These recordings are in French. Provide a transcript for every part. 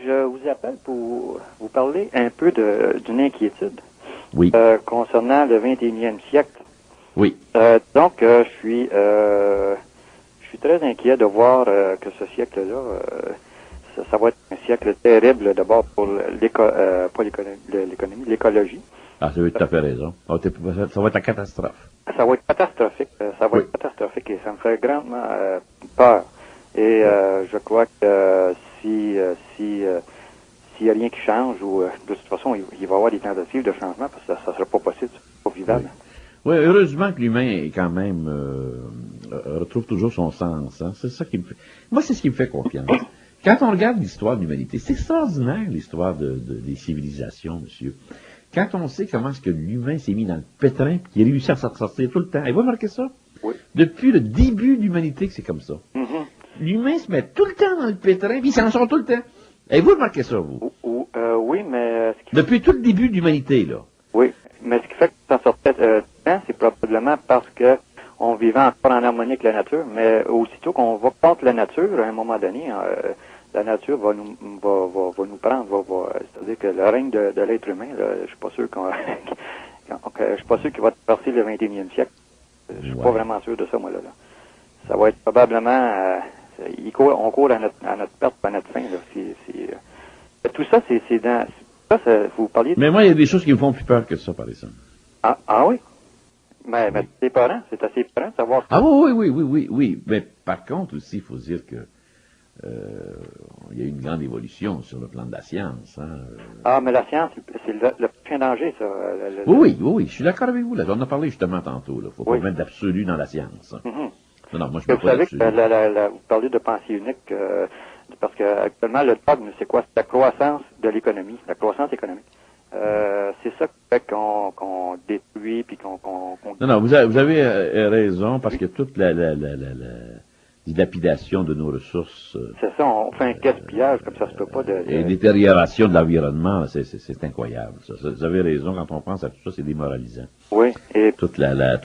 je vous appelle pour vous parler un peu d'une inquiétude. Oui. Concernant le 21e siècle. Oui. Donc, je suis très inquiet de voir que ce siècle-là, ça va être un siècle terrible d'abord pour pas l'économie, l'écologie. Ah, tu as tout à fait raison. Ça va être la catastrophe. Ça va être catastrophique. Ça va Oui. être catastrophique et ça me fait grandement peur. Et je crois que s'il y a rien qui change, ou de toute façon, il va y avoir des tentatives de changement parce que ça ne sera pas possible, c'est pas vivable. Oui, heureusement que l'humain est quand même retrouve toujours son sens. Hein. C'est ça qui me fait. Moi, c'est ce qui me fait confiance. Quand on regarde l'histoire de l'humanité, c'est extraordinaire l'histoire des civilisations, monsieur. Quand on sait comment est-ce que l'humain s'est mis dans le pétrin et qu'il réussit à s'en sortir tout le temps. Et vous remarquez ça? Oui. Depuis le début de l'humanité que c'est comme ça. Mm-hmm. L'humain se met tout le temps dans le pétrin puis il s'en sort tout le temps. Et vous remarquez ça, vous? Oui, mais... Depuis tout le début de l'humanité, là. Oui, mais ce qui fait que ça sortait temps, c'est probablement parce que on vivait encore en harmonie avec la nature, mais aussitôt qu'on va contre la nature, à un moment donné, la nature va nous prendre, c'est-à-dire que le règne de l'être humain, là, je suis pas sûr je suis pas sûr qu'il va passer le 21e siècle. Je suis pas vraiment sûr de ça, moi, là. Ça va être probablement, on court à notre perte, à notre fin, là. Tout ça, c'est dans, vous parliez de... Mais moi, il y a des choses qui me font plus peur que ça, par exemple. Ah oui? Mais c'est peurant, c'est assez peurant de savoir ça. Ah oui. Mais par contre aussi, il faut dire que il y a eu une grande évolution sur le plan de la science. Hein. Ah, mais la science, c'est le prochain danger, ça. Oui, je suis d'accord avec vous. Là, on en a parlé justement tantôt. Il faut pas Oui. mettre d'absolu dans la science. Hein. Mm-hmm. Non, moi, je Vous mets pas savez d'absolu. que vous parlez de pensée unique, parce que actuellement, le dogme, c'est quoi? C'est la croissance de l'économie, la croissance économique. C'est ça qui fait qu'on détruit puis qu'on Non, vous avez raison, parce que toute la dilapidation de nos ressources c'est ça, on fait un gaspillage comme ça se peut pas et détérioration de l'environnement, c'est incroyable. Ça. Vous avez raison, quand on pense à tout ça, c'est démoralisant. Oui, et Toute la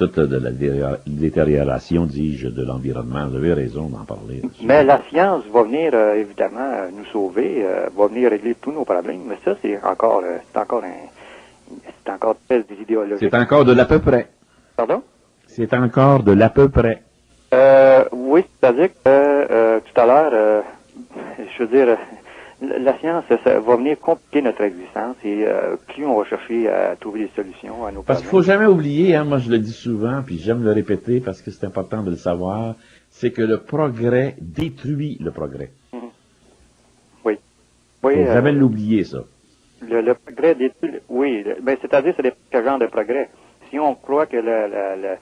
détérioration, dis-je, de l'environnement, vous avez raison d'en parler. mais la science va venir évidemment nous sauver, va venir régler tous nos problèmes, mais ça c'est encore très idéologique. C'est encore de l'à peu près. Pardon? C'est encore de l'à peu près. Oui, c'est-à-dire que tout à l'heure, je veux dire, la science, ça va venir compliquer notre existence et plus on va chercher à trouver des solutions à nos Parce qu'il problèmes. faut jamais oublier, hein, moi je le dis souvent, puis j'aime le répéter parce que c'est important de le savoir, c'est que le progrès détruit le progrès. Oui. Oui. Faut jamais l'oublier, ça. Le progrès détruit, oui, ben c'est-à-dire c'est quel genre de progrès. Si on croit que la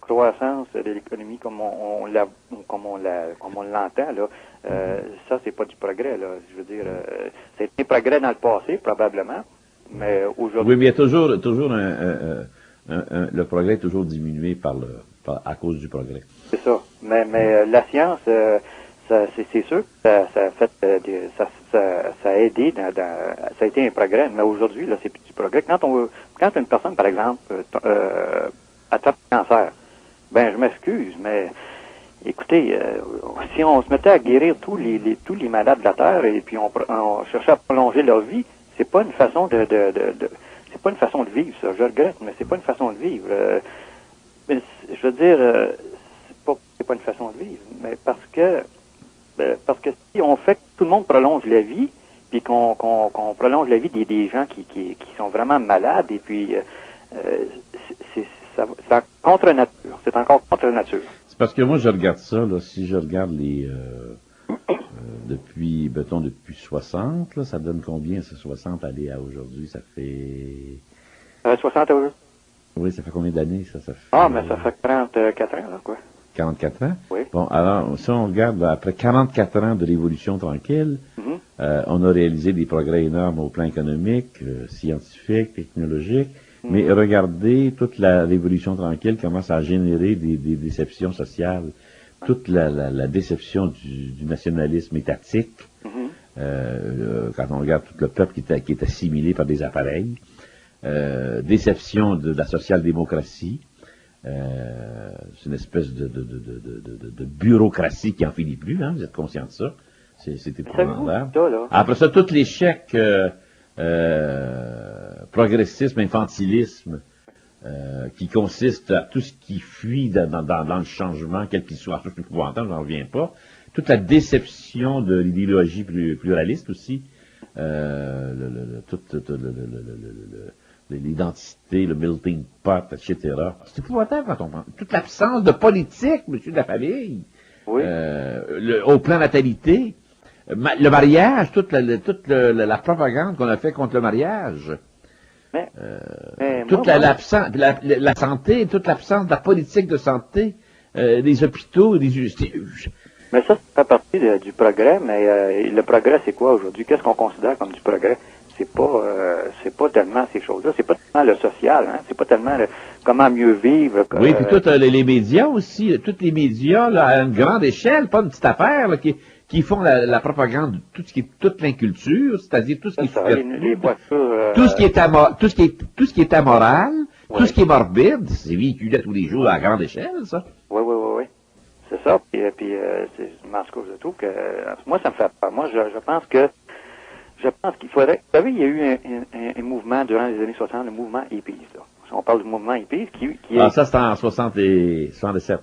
croissance de l'économie comme on l'entend là, ça c'est pas du progrès là. Je veux dire, c'est un progrès dans le passé probablement, mais aujourd'hui. Oui, mais il y a toujours le progrès est toujours diminué à cause du progrès. C'est ça. Mais la science, c'est sûr, ça a fait ça a aidé ça a été un progrès, mais aujourd'hui là c'est plus du progrès. Quand une personne par exemple attrape le cancer, ben je m'excuse, mais écoutez, si on se mettait à guérir tous les malades de la terre et puis on cherchait à prolonger leur vie, c'est pas une façon c'est pas une façon de vivre, ça. Je regrette, mais c'est pas une façon de vivre. Mais je veux dire, c'est pas une façon de vivre, mais parce que si on fait que tout le monde prolonge la vie, puis qu'on prolonge la vie des gens qui sont vraiment malades, et puis c'est contre nature. C'est encore contre nature. C'est parce que moi je regarde ça, là, si je regarde depuis 60, là, ça donne combien, c'est 60 aller à aujourd'hui, ça fait... 60 euros. Oui, ça fait combien d'années, ça fait... Ah, mais ça fait 44 ans, là, quoi. 44 ans? Oui. Bon, alors, si on regarde, après 44 ans de révolution tranquille, on a réalisé des progrès énormes au plan économique, scientifique, technologique, mais regardez toute la révolution tranquille commence à générer des déceptions sociales, toute la déception du nationalisme étatique, quand on regarde tout le peuple qui est assimilé par des appareils, déception de la social-démocratie, c'est une espèce de bureaucratie qui en finit plus, hein, vous êtes conscient de ça. C'est Savez-vous épouvantable. ça, là? Après ça, tous les chèques progressisme, infantilisme, qui consiste à tout ce qui fuit dans le changement, quel qu'il soit. C'est épouvantable, j'en reviens pas. Toute la déception de l'idéologie pluraliste aussi. L'identité, le melting pot, etc. C'est épouvantable quand on pense. Toute l'absence de politique, monsieur de la famille. Oui. Au plan natalité. Le mariage, toute la propagande qu'on a fait contre le mariage. Mais Toute la santé, toute l'absence de la politique de santé, des hôpitaux, mais ça fait partie du progrès, mais le progrès, c'est quoi aujourd'hui? Qu'est-ce qu'on considère comme du progrès? C'est pas tellement ces choses-là, c'est pas tellement le social, hein? C'est pas tellement comment mieux vivre. Oui, puis tous les médias aussi, tous les médias là, à une grande échelle, pas une petite affaire, là, qui font la propagande de tout ce qui est toute l'inculture, c'est-à-dire tout ce qui est les voitures, tout ce qui est amoral, ouais. tout ce qui est morbide, c'est véhiculé tous les jours à grande échelle, ça. Oui. C'est ça. Puis je trouve que moi ça me fait peur. Moi je pense qu'il faudrait. Vous savez, il y a eu un mouvement durant les années 60, le mouvement hippies. Là. On parle du mouvement hippies qui est. Ça c'était en 67.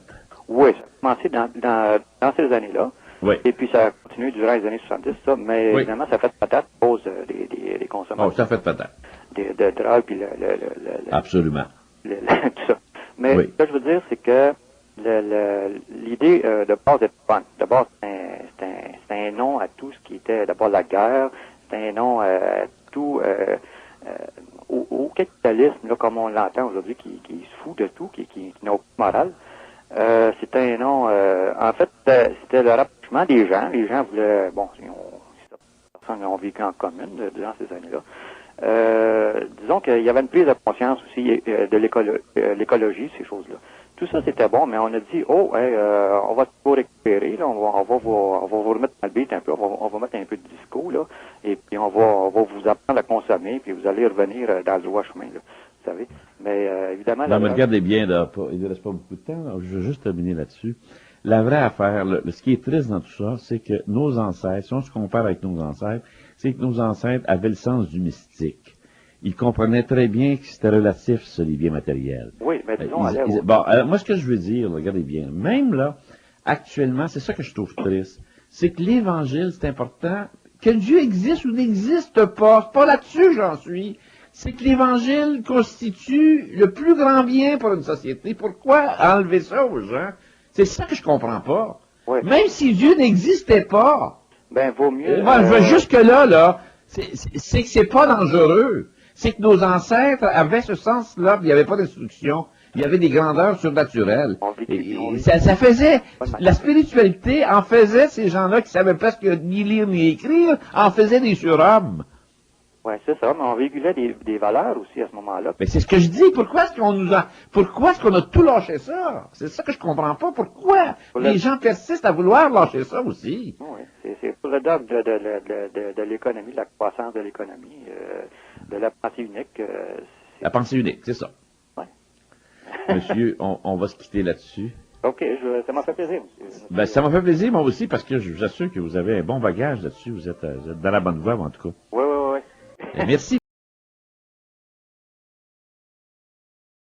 Oui, ça a commencé dans ces années-là. Oui. Et puis ça a continué durant les années 70, ça, mais oui. Évidemment ça fait patate à cause des consommateurs. Oh, ça fait patate. De drogue puis absolument. Tout ça. Mais ce que je veux dire, c'est que l'idée de base est bonne. D'abord, c'est un nom à tout ce qui était d'abord la guerre, c'est un nom à tout au capitalisme, là, comme on l'entend aujourd'hui, qui se fout de tout, qui n'a aucune morale. C'est un nom, en fait, c'était le rapprochement des gens. Les gens voulaient, ils ont vécu en commune durant ces années-là. Disons qu'il y avait une prise de conscience aussi de l'écologie, ces choses-là. Tout ça, c'était bon, mais on a dit, on va tout récupérer, là, on va vous remettre dans le beat un peu, on va mettre un peu de disco, là, et puis on va vous apprendre à consommer, puis vous allez revenir dans le droit chemin, là, vous savez. Mais évidemment... Non, mais regardez bien, là, il ne reste pas beaucoup de temps, là, je veux juste terminer là-dessus. La vraie affaire, ce qui est triste dans tout ça, c'est que nos ancêtres, si on se compare avec nos ancêtres, c'est que nos ancêtres avaient le sens du mystique. Ils comprenaient très bien que c'était relatif, ça, les biens matériels. Oui, mais disons... moi, ce que je veux dire, regardez bien, même là, actuellement, c'est ça que je trouve triste, c'est que l'Évangile, c'est important, que Dieu existe ou n'existe pas, c'est pas là-dessus j'en suis, c'est que l'Évangile constitue le plus grand bien pour une société. Pourquoi enlever ça aux gens? C'est ça que je comprends pas. Oui. Même si Dieu n'existait pas. Ben, vaut mieux... jusque-là, c'est que c'est pas dangereux. C'est que nos ancêtres avaient ce sens-là, il n'y avait pas d'instruction, il y avait des grandeurs surnaturelles. Ça faisait, la spiritualité en faisait ces gens-là qui savaient presque ni lire ni écrire, en faisaient des surhommes. Oui, c'est ça, mais on véhiculait des valeurs aussi à ce moment-là. Mais c'est ce que je dis, pourquoi est-ce qu'on a tout lâché ça? C'est ça que je comprends pas, pourquoi les gens persistent à vouloir lâcher ça aussi? Oui, c'est pour le dogme de l'économie, de la croissance de l'économie, de la pensée unique. La pensée unique, c'est ça. Oui. Monsieur, on va se quitter là-dessus. OK, ça m'a fait plaisir, monsieur. Ben, ça m'a fait plaisir, moi aussi, parce que je vous assure que vous avez un bon bagage là-dessus, vous êtes dans la bonne voie, en tout cas. Oui. Merci.